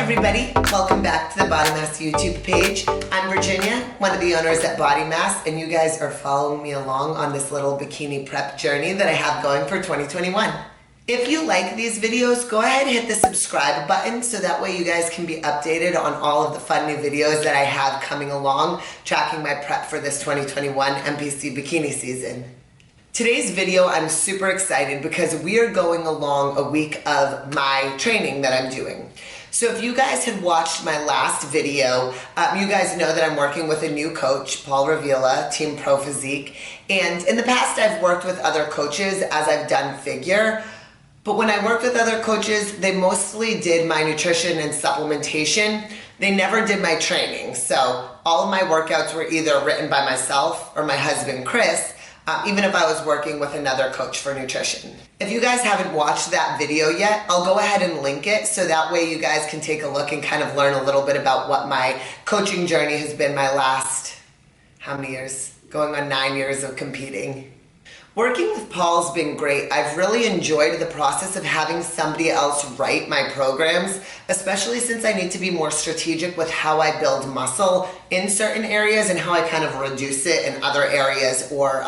everybody, welcome back to the Bodymass YouTube page. I'm Virginia, one of the owners at Bodymass, and you guys are following me along on this little bikini prep journey that I have going for 2021. If you like these videos, go ahead and hit the subscribe button so that way you guys can be updated on all of the fun new videos that I have coming along, tracking my prep for this 2021 NPC Bikini season. Today's video, I'm super excited because we are going along a week of my training that I'm doing. So if you guys had watched my last video, you guys know that I'm working with a new coach, Paul Reveila, Team Pro Physique. And in the past, I've worked with other coaches as I've done figure. But when I worked with other coaches, they mostly did my nutrition and supplementation. They never did my training. So all of my workouts were either written by myself or my husband, Chris, even if I was working with another coach for nutrition. If you guys haven't watched that video yet, I'll go ahead and link it so that way you guys can take a look and kind of learn a little bit about what my coaching journey has been my last, how many years? Going on 9 years of competing. Working with Paul's been great. I've really enjoyed the process of having somebody else write my programs, especially since I need to be more strategic with how I build muscle in certain areas and how I kind of reduce it in other areas or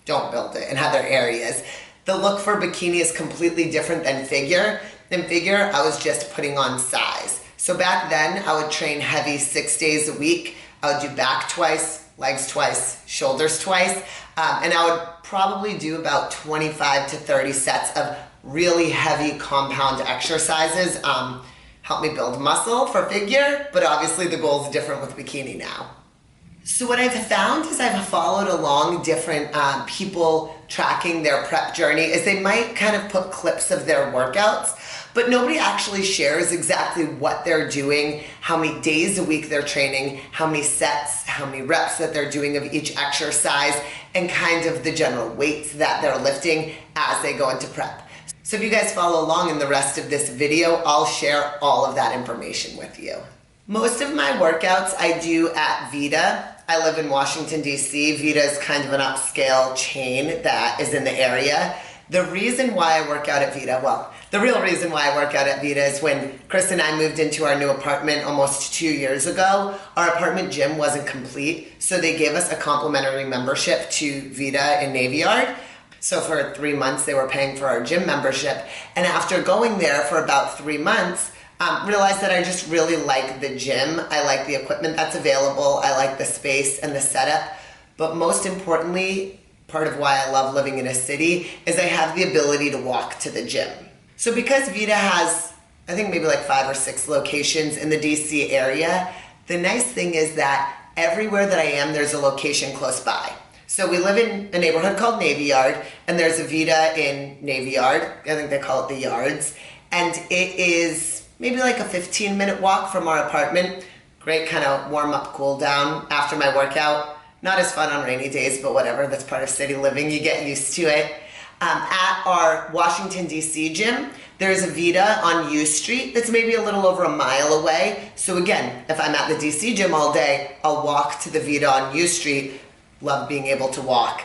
don't build it in other areas. The look for bikini is completely different than figure. In figure, I was just putting on size. So back then, I would train heavy 6 days a week. I would do back twice, legs twice, shoulders twice, and I would probably do about 25 to 30 sets of really heavy compound exercises. Help me build muscle for figure, but obviously the goal is different with bikini now. So what I've found is I've followed along different people tracking their prep journey is they might kind of put clips of their workouts, but nobody actually shares exactly what they're doing, how many days a week they're training, how many sets, how many reps that they're doing of each exercise, and kind of the general weights that they're lifting as they go into prep. So if you guys follow along in the rest of this video, I'll share all of that information with you. Most of my workouts I do at Vida. I live in Washington, D.C. Vida is kind of an upscale chain that is in the area. The reason why I work out at Vida, well, the real reason why I work out at Vida is when Chris and I moved into our new apartment almost 2 years ago, our apartment gym wasn't complete, so they gave us a complimentary membership to Vida in Navy Yard. So for 3 months, they were paying for our gym membership. And after going there for about 3 months, realized that I just really like the gym. I like the equipment that's available. I like the space and the setup. But most importantly, part of why I love living in a city is I have the ability to walk to the gym. So because Vida has, I think maybe like 5 or 6 locations in the DC area, the nice thing is that everywhere that I am, there's a location close by. So we live in a neighborhood called Navy Yard, and there's a Vida in Navy Yard. I think they call it the Yards. And it is maybe like a 15-minute walk from our apartment. Great kind of warm-up, cool down after my workout. Not as fun on rainy days, but whatever, that's part of city living, you get used to it. At our Washington, D.C. gym, there's a Vida on U Street that's maybe a little over a mile away. So again, if I'm at the D.C. gym all day, I'll walk to the Vida on U Street. Love being able to walk.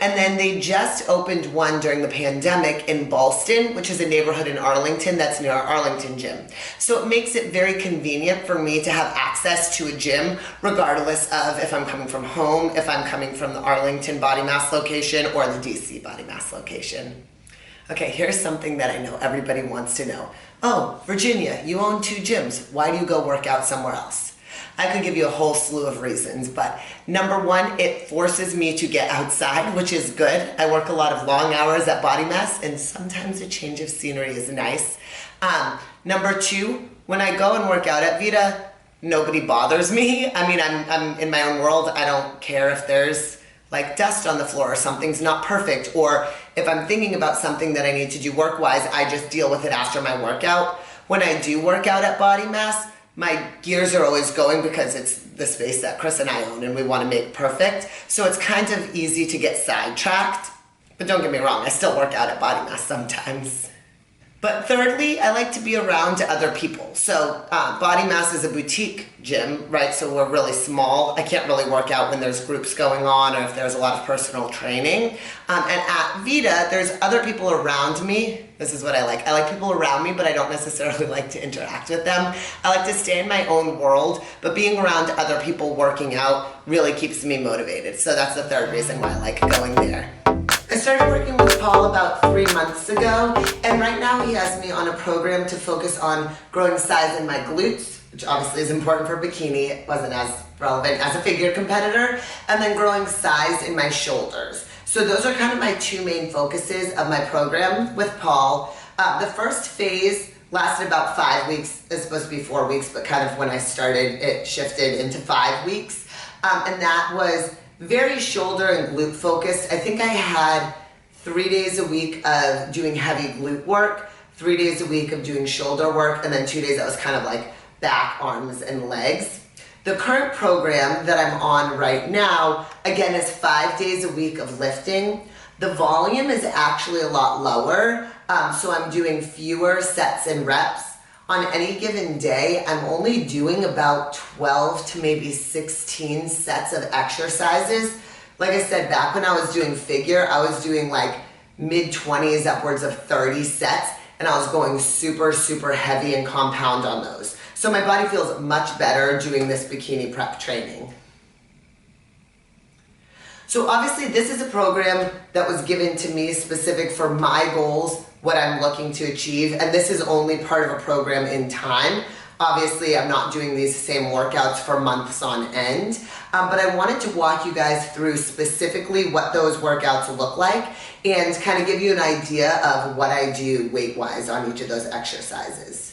And then they just opened one during the pandemic in Ballston, which is a neighborhood in Arlington that's near our Arlington gym. So it makes it very convenient for me to have access to a gym, regardless of if I'm coming from home, if I'm coming from the Arlington Bodymass location or the DC Bodymass location. Okay, here's something that I know everybody wants to know. Oh, Virginia, you own 2 gyms. Why do you go work out somewhere else? I could give you a whole slew of reasons, but number one, it forces me to get outside, which is good. I work a lot of long hours at Bodymass, and sometimes a change of scenery is nice. Number 2, when I go and work out at Vida, nobody bothers me. I mean, I'm in my own world. I don't care if there's like dust on the floor or something's not perfect, or if I'm thinking about something that I need to do work-wise, I just deal with it after my workout. When I do work out at Bodymass, my gears are always going because it's the space that Chris and I own and we want to make perfect. So it's kind of easy to get sidetracked. But don't get me wrong, I still work out at Bodymass sometimes. But thirdly, I like to be around other people. So Bodymass is a boutique gym, right? So we're really small. I can't really work out when there's groups going on or if there's a lot of personal training. And at Vida, there's other people around me This is what I like. I like people around me, but I don't necessarily like to interact with them. I like to stay in my own world, but being around other people working out really keeps me motivated. So that's the third reason why I like going there. I started working with Paul about 3 months ago, and right now he has me on a program to focus on growing size in my glutes, which obviously is important for bikini. It wasn't as relevant as a figure competitor, and then growing size in my shoulders. So those are kind of my two main focuses of my program with Paul. The first phase lasted about 5 weeks. It's supposed to be 4 weeks, but kind of when I started, it shifted into 5 weeks. And that was very shoulder and glute focused. I think I had 3 days a week of doing heavy glute work, 3 days a week of doing shoulder work, and then 2 days that was kind of like back, arms, and legs. The current program that I'm on right now, again, is 5 days a week of lifting. The volume is actually a lot lower, so I'm doing fewer sets and reps. On any given day, I'm only doing about 12 to maybe 16 sets of exercises. Like I said, back when I was doing figure, I was doing like mid-20s, upwards of 30 sets, and I was going super, super heavy and compound on those. So my body feels much better doing this bikini prep training. So obviously this is a program that was given to me specific for my goals, what I'm looking to achieve, and this is only part of a program in time. Obviously I'm not doing these same workouts for months on end, but I wanted to walk you guys through specifically what those workouts look like and kind of give you an idea of what I do weight-wise on each of those exercises.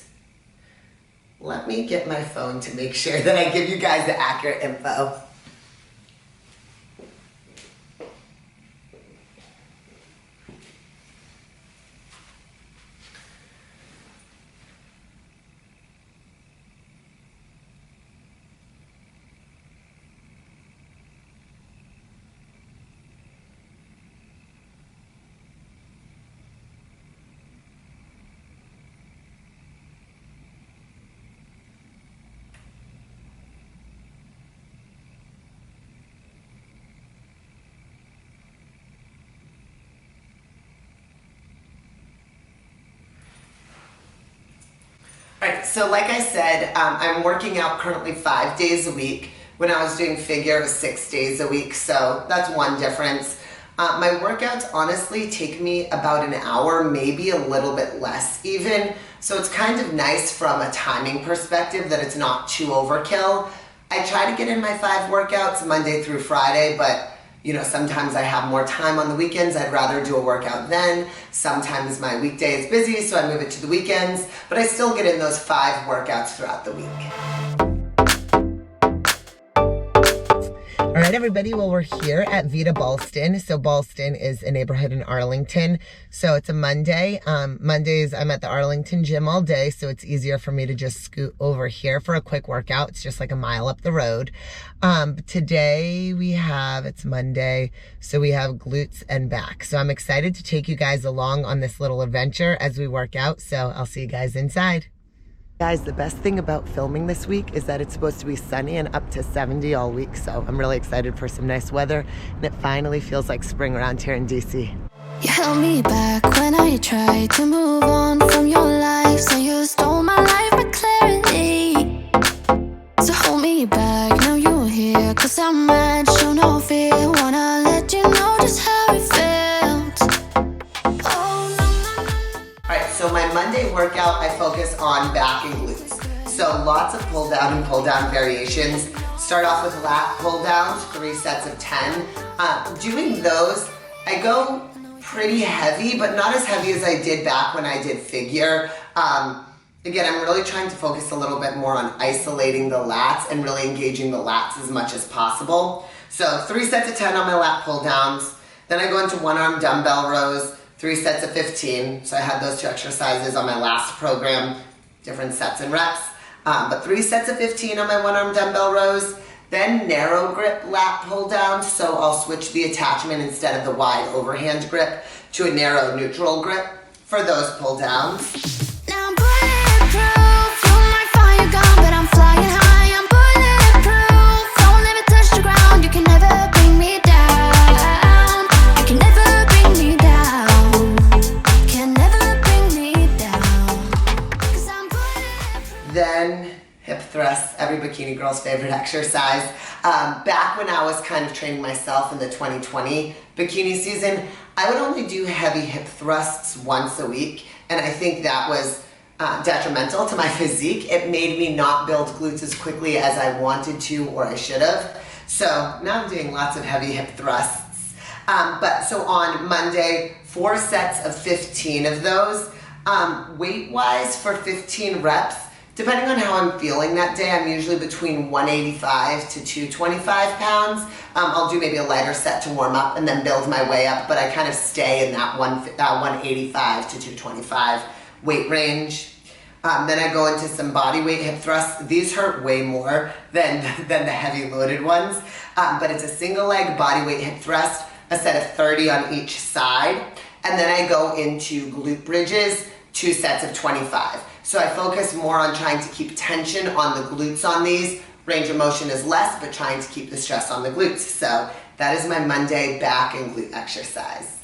Let me get my phone to make sure that I give you guys the accurate info. Alright, so like I said, I'm working out currently 5 days a week. When I was doing figure, it was 6 days a week, so that's one difference. My workouts honestly take me about an hour, maybe a little bit less even, so it's kind of nice from a timing perspective that it's not too overkill. I try to get in my 5 workouts Monday through Friday, but you know, sometimes I have more time on the weekends. I'd rather do a workout then. Sometimes my weekday is busy, so I move it to the weekends, but I still get in those 5 workouts throughout the week. All right, everybody, well, we're here at Vida Ballston. So Ballston is a neighborhood in Arlington. So it's a Monday. Mondays, I'm at the Arlington gym all day, so it's easier for me to just scoot over here for a quick workout. It's just like a mile up the road. Today it's Monday, so we have glutes and back. So I'm excited to take you guys along on this little adventure as we work out. So I'll see you guys inside. Guys, the best thing about filming this week is that it's supposed to be sunny and up to 70 all week, so I'm really excited for some nice weather, and it finally feels like spring around here in DC. You held me back when I tried to move on from your life, so you stole my life with clarity. So hold me back, now you're here, 'cause I'm mad, show no fear, wanna let you know just how it felt. Alright, so my Monday workout, I focus on back and glutes. So lots of pull down and pull down variations. Start off with lat pull downs, 3 sets of 10. Doing those, I go pretty heavy, but not as heavy as I did back when I did figure. Again, I'm really trying to focus a little bit more on isolating the lats and really engaging the lats as much as possible. So 3 sets of 10 on my lat pull downs. Then I go into 1-arm dumbbell rows, 3 sets of 15. So I had those 2 exercises on my last program, different sets and reps. But 3 sets of 15 on my 1-arm dumbbell rows. Then narrow grip lat pull down. So I'll switch the attachment instead of the wide overhand grip to a narrow neutral grip for those pull downs. Now I'm bulletproof, you might find you're gone, but I'm flying high, I'm bulletproof. Don't let me touch the ground, you can never bring me down. You can never bring me down. Can never bring Then hip thrusts, every bikini girl's favorite exercise. Back when I was kind of training myself in the 2020 bikini season, I would only do heavy hip thrusts once a week, and I think that was detrimental to my physique. It made me not build glutes as quickly as I wanted to or I should have. So now I'm doing lots of heavy hip thrusts. So on Monday, 4 sets of 15 of those. Weight-wise for 15 reps, depending on how I'm feeling that day, I'm usually between 185 to 225 pounds. I'll do maybe a lighter set to warm up and then build my way up, but I kind of stay in that 185 to 225 weight range. Then I go into some body weight hip thrusts. These hurt way more than the heavy loaded ones, but it's a single leg body weight hip thrust, a set of 30 on each side. And then I go into glute bridges, 2 sets of 25. So I focus more on trying to keep tension on the glutes on these. Range of motion is less, but trying to keep the stress on the glutes. So that is my Monday back and glute exercise.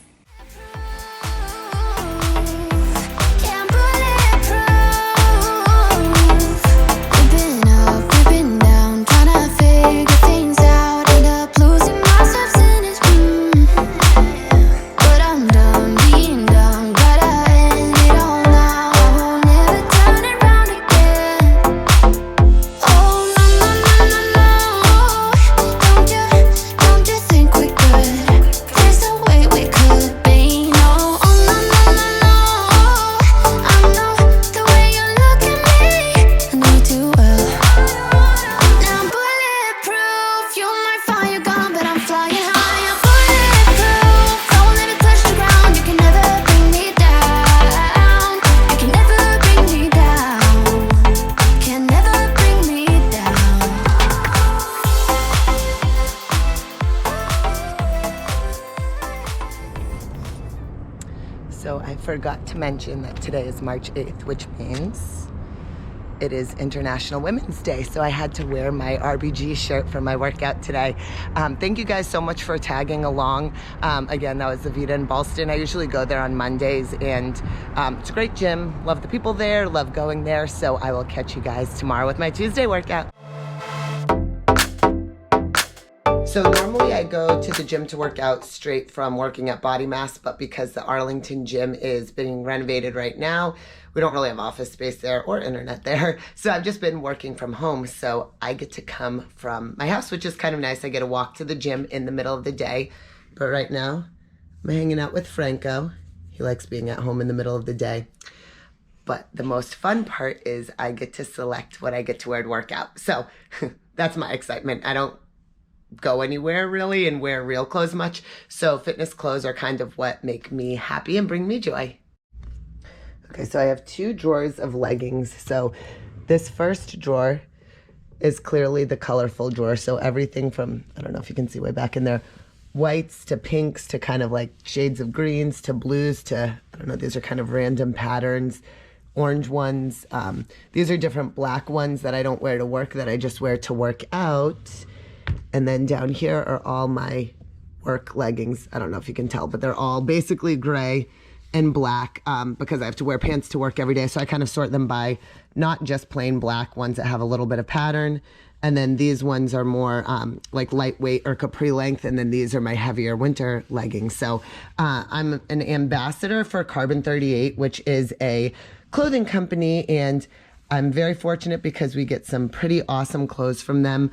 So I forgot to mention that today is March 8th, which means it is International Women's Day. So I had to wear my RBG shirt for my workout today. Thank you guys so much for tagging along. Again, that was the Vida in Ballston. I usually go there on Mondays, and it's a great gym. Love the people there, love going there. So I will catch you guys tomorrow with my Tuesday workout. So normally I go to the gym to work out straight from working at Bodymass, but because the Arlington gym is being renovated right now, we don't really have office space there or internet there. So I've just been working from home. So I get to come from my house, which is kind of nice. I get to walk to the gym in the middle of the day. But right now I'm hanging out with Franco. He likes being at home in the middle of the day. But the most fun part is I get to select what I get to wear to work out. So that's my excitement. I don't go anywhere really and wear real clothes much. So fitness clothes are kind of what make me happy and bring me joy. Okay, so I have 2 drawers of leggings. So this first drawer is clearly the colorful drawer. So everything from, I don't know if you can see way back in there, whites to pinks to kind of like shades of greens to blues to, I don't know, these are kind of random patterns, orange ones. These are different black ones that I don't wear to work, that I just wear to work out. And then down here are all my work leggings. I don't know if you can tell, but they're all basically gray and black because I have to wear pants to work every day. So I kind of sort them by not just plain black ones that have a little bit of pattern. And then these ones are more like lightweight or capri length. And then these are my heavier winter leggings. So I'm an ambassador for Carbon 38, which is a clothing company, and I'm very fortunate because we get some pretty awesome clothes from them.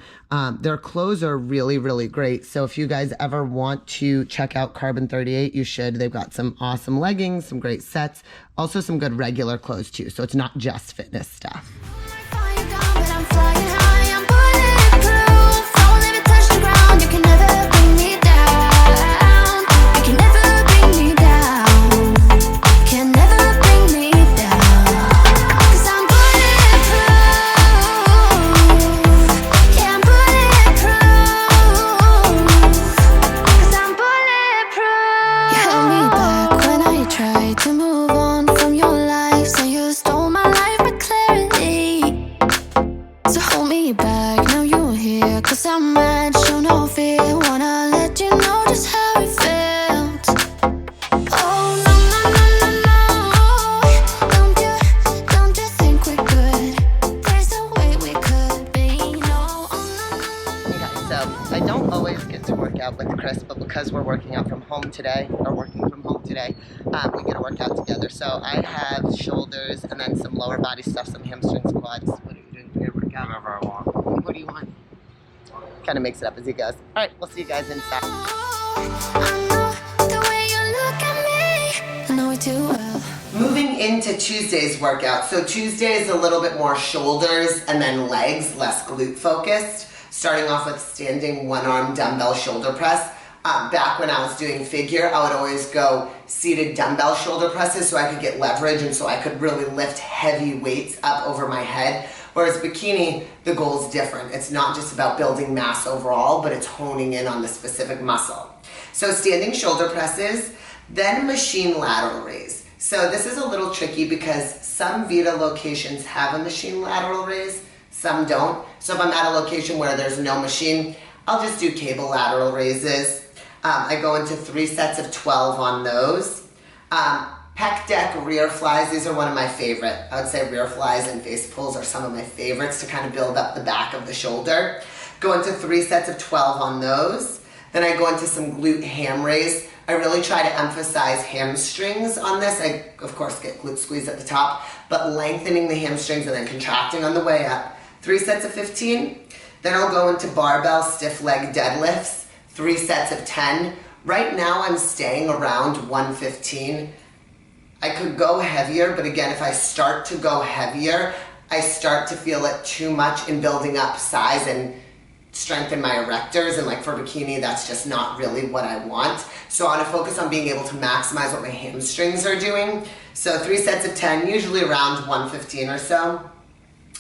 Their clothes are really, really great. So if you guys ever want to check out Carbon 38, you should. They've got some awesome leggings, some great sets, also some good regular clothes too. So it's not just fitness stuff. out with Chris, but because we're working from home today, we get to work out together. So I have shoulders and then some lower body stuff, some hamstrings, quads. What are you doing for your workout? Whatever I want. What do you want? Kind of makes it up as he goes. All right, we'll see you guys inside. Moving into Tuesday's workout. So Tuesday is a little bit more shoulders and then legs, less glute focused. Starting off with standing one-arm dumbbell shoulder press. Back when I was doing figure, I would always go seated dumbbell shoulder presses so I could get leverage and so I could really lift heavy weights up over my head. Whereas bikini, the goal is different. It's not just about building mass overall, but it's honing in on the specific muscle. So standing shoulder presses, then machine lateral raise. So this is a little tricky because some Vida locations have a machine lateral raise, some don't. So if I'm at a location where there's no machine, I'll just do cable lateral raises. I go into 3 sets of 12 on those. Pec deck rear flies, these are one of my favorite. I would say rear flies and face pulls are some of my favorites to kind of build up the back of the shoulder. Go into 3 sets of 12 on those. Then I go into some glute ham raise. I really try to emphasize hamstrings on this. I, of course, get glute squeeze at the top, but lengthening the hamstrings and then contracting on the way up. 3 sets of 15. Then I'll go into barbell stiff leg deadlifts, 3 sets of 10. Right now I'm staying around 115. I could go heavier, but again, if I start to go heavier, I start to feel it too much in building up size and strengthen my erectors, and like for bikini, that's just not really what I want. So I want to focus on being able to maximize what my hamstrings are doing. So 3 sets of 10, usually around 115 or so.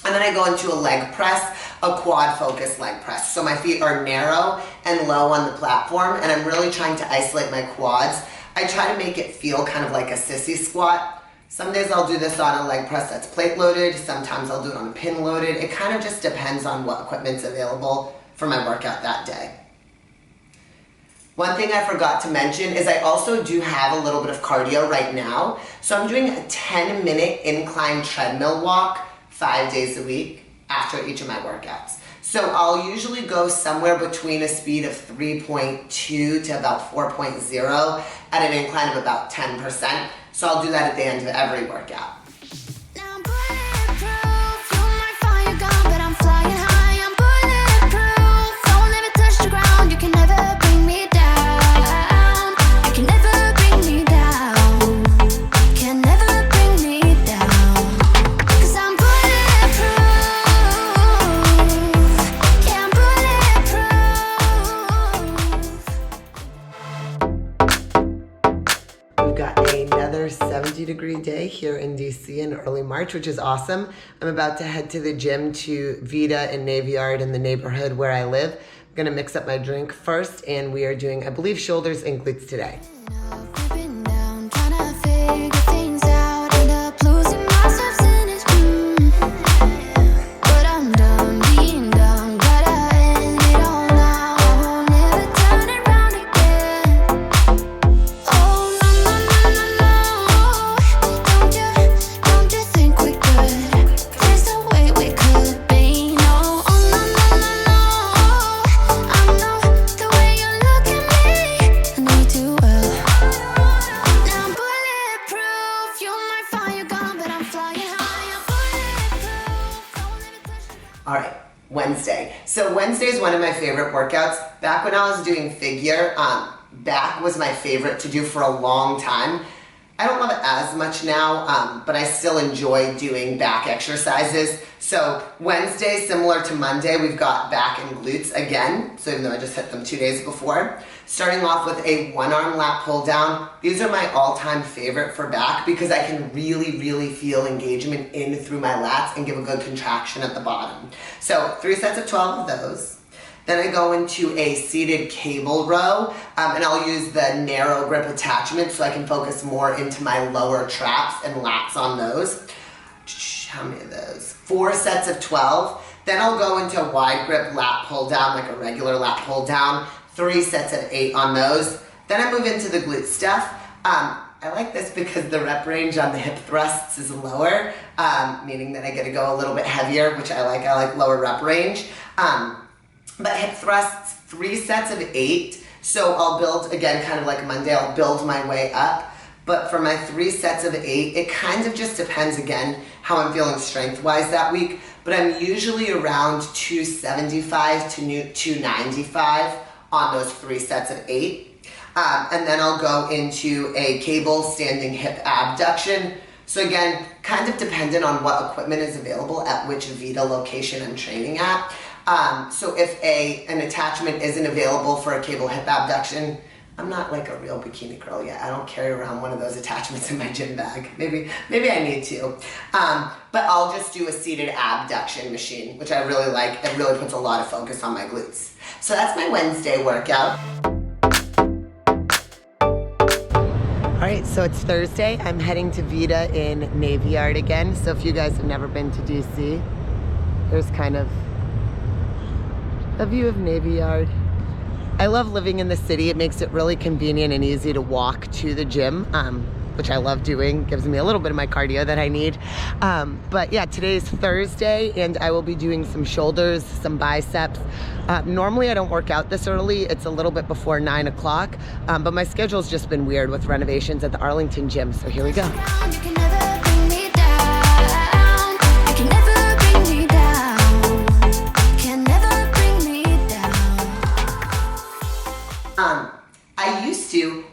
And then I go into a leg press, a quad focused leg press. So my feet are narrow and low on the platform, and I'm really trying to isolate my quads. I try to make it feel kind of like a sissy squat. Some days I'll do this on a leg press that's plate loaded. Sometimes I'll do it on a pin loaded. It kind of just depends on what equipment's available for my workout that day. One thing I forgot to mention is I also do have a little bit of cardio right now. So I'm doing a 10-minute incline treadmill walk 5 days a week after each of my workouts. So I'll usually go somewhere between a speed of 3.2 to about 4.0 at an incline of about 10%. So I'll do that at the end of every workout. Another 70-degree day here in DC in early March, which is awesome. I'm about to head to the gym to Vida in Navy Yard in the neighborhood where I live. I'm gonna mix up my drink first, and we are doing, I believe, shoulders and glutes today. All right, Wednesday. So Wednesday is one of my favorite workouts. Back when I was doing figure, back was my favorite to do for a long time. I don't love it as much now, but I still enjoy doing back exercises. So Wednesday, similar to Monday, we've got back and glutes again. So even though I just hit them 2 days before. Starting off with a 1-arm lat pull down. These are my all-time favorite for back because I can really feel engagement in through my lats and give a good contraction at the bottom. So 3 sets of 12 of those. Then I go into a seated cable row, and I'll use the narrow grip attachment so I can focus more into my lower traps and lats on those. How many of those? 4 sets of 12. Then I'll go into a wide grip lat pull down, like a regular lat pull down. 3 sets of 8 on those. Then I move into the glute stuff. I like this because the rep range on the hip thrusts is lower, meaning that I get to go a little bit heavier, which I like. I like lower rep range. But hip thrusts, 3 sets of 8. So I'll build, again, kind of like Monday, I'll build my way up. But for my 3 sets of 8, it kind of just depends, again, how I'm feeling strength-wise that week. But I'm usually around 275 to 295 on those 3 sets of 8. And then I'll go into a cable standing hip abduction. So again, kind of dependent on what equipment is available at which Vida location I'm training at. So if an attachment isn't available for a cable hip abduction, I'm not like a real bikini girl yet. I don't carry around one of those attachments in my gym bag. Maybe I need to. But I'll just do a seated abduction machine, which I really like. It really puts a lot of focus on my glutes. So that's my Wednesday workout. All right, so it's Thursday. I'm heading to Vida in Navy Yard again. So if you guys have never been to DC, there's kind of a view of Navy Yard. I love living in the city. It makes it really convenient and easy to walk to the gym, which I love doing. Gives me a little bit of my cardio that I need. But yeah, today's Thursday and I will be doing some shoulders, some biceps. Normally I don't work out this early. It's a little bit before 9 o'clock, but my schedule's just been weird with renovations at the Arlington gym. So here we go.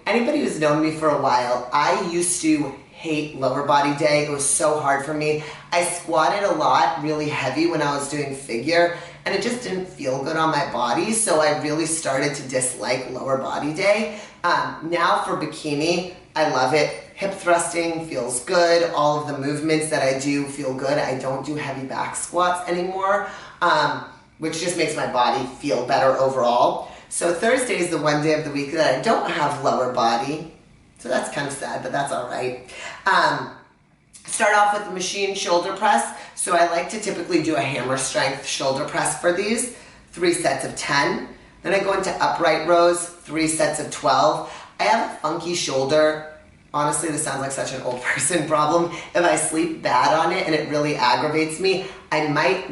Anybody who's known me for a while, I used to hate lower body day. It was so hard for me. I squatted a lot, really heavy when I was doing figure, and it just didn't feel good on my body, so I really started to dislike lower body day. Now for bikini, I love it. Hip thrusting feels good. All of the movements that I do feel good. I don't do heavy back squats anymore, which just makes my body feel better overall. So Thursday is the one day of the week that I don't have lower body. So that's kind of sad, but that's all right. Start off with the machine shoulder press. So I like to typically do a hammer strength shoulder press for these, 3 sets of 10. Then I go into upright rows, 3 sets of 12. I have a funky shoulder. Honestly, this sounds like such an old person problem. If I sleep bad on it and it really aggravates me, I might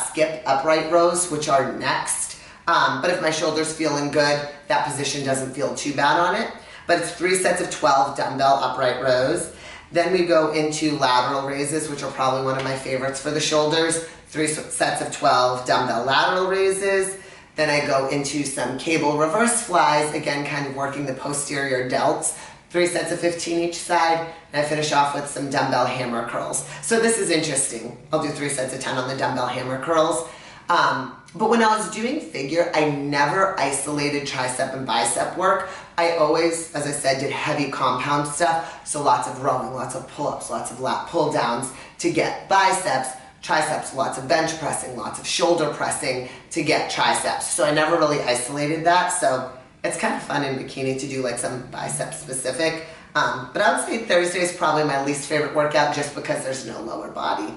skip upright rows, which are next. But if my shoulder's feeling good, that position doesn't feel too bad on it. But it's 3 sets of 12 dumbbell upright rows. Then we go into lateral raises, which are probably one of my favorites for the shoulders. 3 sets of 12 dumbbell lateral raises. Then I go into some cable reverse flies, again, kind of working the posterior delts. 3 sets of 15 each side. And I finish off with some dumbbell hammer curls. So this is interesting. I'll do 3 sets of 10 on the dumbbell hammer curls. But when I was doing figure, I never isolated tricep and bicep work. I always, as I said, did heavy compound stuff. So lots of rowing, lots of pull-ups, lots of lat pull-downs to get biceps, triceps, lots of bench pressing, lots of shoulder pressing to get triceps. So I never really isolated that. So it's kind of fun in bikini to do like some bicep specific. But I would say Thursday is probably my least favorite workout just because there's no lower body.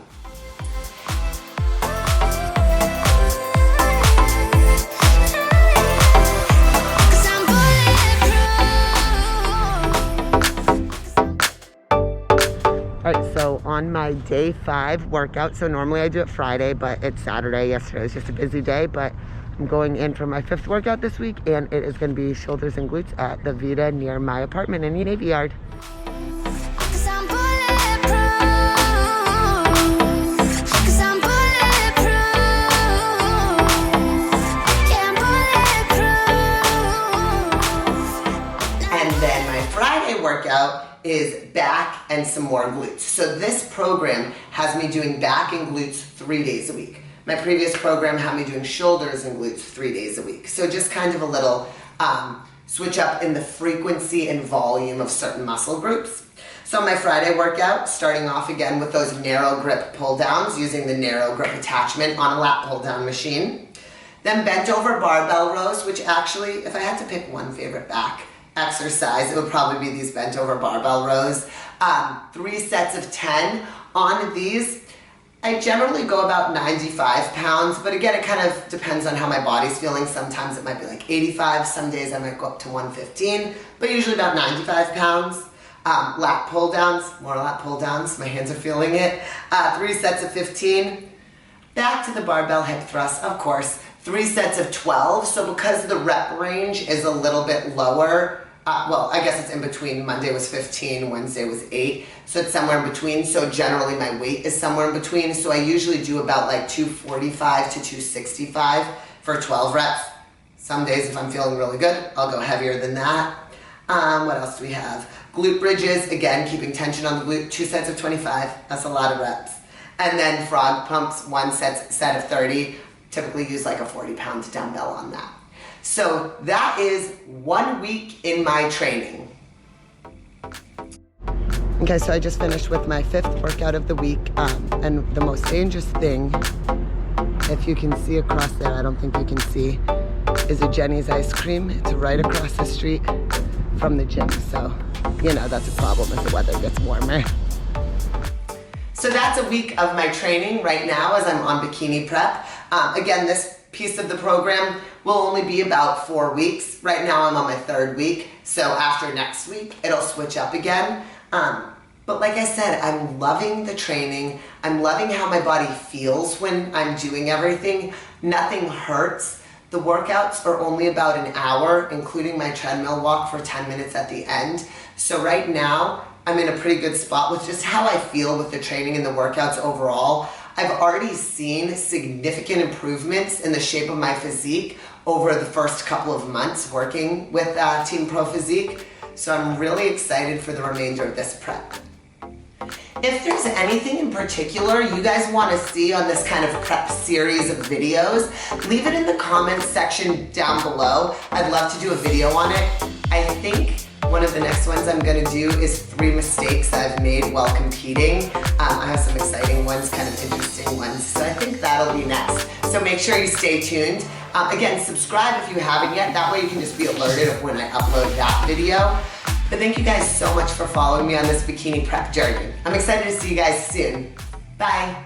All right, so on my day 5 workout, so normally I do it Friday, but it's Saturday. Yesterday was just a busy day, but I'm going in for my 5th workout this week, and it is going to be shoulders and glutes at the Vida near my apartment in the Navy Yard. And then my Friday workout is back and some more glutes. So this program has me doing back and glutes 3 days a week. My previous program had me doing shoulders and glutes 3 days a week. So just kind of a little switch up in the frequency and volume of certain muscle groups. So my Friday workout, starting off again with those narrow grip pull downs using the narrow grip attachment on a lat pull down machine. Then bent over barbell rows, which actually, if I had to pick one favorite back exercise, it would probably be these bent over barbell rows. 3 sets of 10. On these, I generally go about 95 pounds, but again, it kind of depends on how my body's feeling. Sometimes it might be like 85, some days I might go up to 115, but usually about 95 pounds. Lat pull downs, more lat pull downs, my hands are feeling it. 3 sets of 15. Back to the barbell hip thrust, of course. 3 sets of 12. So because the rep range is a little bit lower, well, I guess it's in between. Monday was 15, Wednesday was 8. So it's somewhere in between. So generally my weight is somewhere in between. So I usually do about like 245 to 265 for 12 reps. Some days if I'm feeling really good, I'll go heavier than that. What else do we have? Glute bridges, again, keeping tension on the glute, 2 sets of 25. That's a lot of reps. And then frog pumps, 1 set of 30. Typically use like a 40-pound dumbbell on that. So that is 1 week in my training. Okay, so I just finished with my 5th workout of the week. And the most dangerous thing, if you can see across there, I don't think you can see, is a Jenny's ice cream. It's right across the street from the gym. So, you know, that's a problem as the weather gets warmer. So that's a week of my training right now as I'm on Bikini Prep. Again, this piece of the program will only be about 4 weeks. Right now I'm on my 3rd week, so after next week it'll switch up again. But like I said, I'm loving the training. I'm loving how my body feels when I'm doing everything. Nothing hurts. The workouts are only about an hour, including my treadmill walk for 10 minutes at the end. So right now, I'm in a pretty good spot with just how I feel with the training and the workouts overall. I've already seen significant improvements in the shape of my physique over the first couple of months working with Team Pro Physique. So I'm really excited for the remainder of this prep. If there's anything in particular you guys want to see on this kind of prep series of videos, leave it in the comments section down below. I'd love to do a video on it. I think one of the next ones I'm going to do is 3 mistakes I've made while competing. I have some exciting ones, kind of interesting ones, so I think that'll be next. So make sure you stay tuned. Again, subscribe if you haven't yet. That way you can just be alerted of when I upload that video. But thank you guys so much for following me on this bikini prep journey. I'm excited to see you guys soon. Bye.